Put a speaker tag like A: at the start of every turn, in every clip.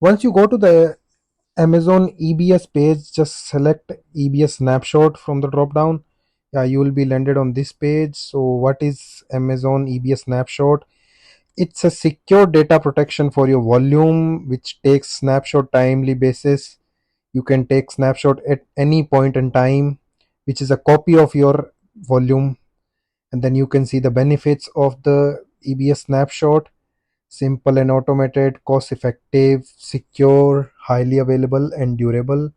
A: Once you go to the Amazon EBS page, just select EBS Snapshot from the drop down. Yeah, you will be landed on this page. So what is Amazon EBS Snapshot? It's a secure data protection for your volume, which takes snapshot timely basis. You can take snapshot at any point in time, which is a copy of your volume. And then you can see the benefits of the EBS Snapshot: simple and automated, cost effective, secure, highly available, and durable.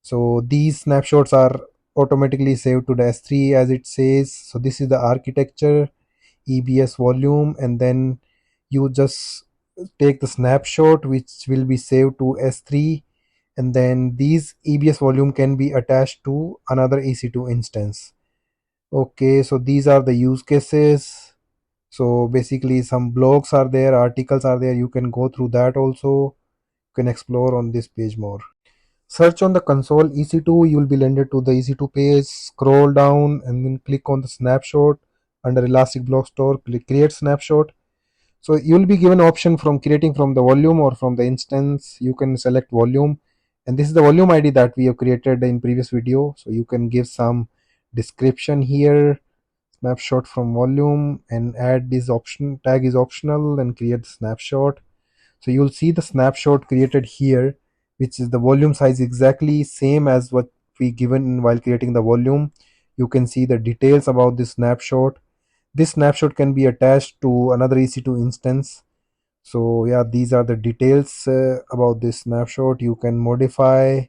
A: So these snapshots are automatically saved to the S3 as it says. So this is the architecture, EBS volume, and then you just take the snapshot which will be saved to S3, and then these EBS volume can be attached to another EC2 instance. Okay, so these are the use cases. So basically some blogs are there, articles are there, you can go through that also. You can explore on this page more. Search on the console EC2, you will be landed to the EC2 page. Scroll down and then click on the snapshot. Under Elastic Block Store, click create snapshot. So you will be given option from creating from the volume or from the instance. You can select volume, and this is the volume ID that we have created in previous video. So you can give some description here, snapshot from volume, and add this option. Tag is optional, and create the snapshot. So you'll see the snapshot created here, which is the volume size exactly same as what we given while creating the volume. You can see the details about this snapshot. This snapshot can be attached to another EC2 instance. So yeah, these are the details about this snapshot. You can modify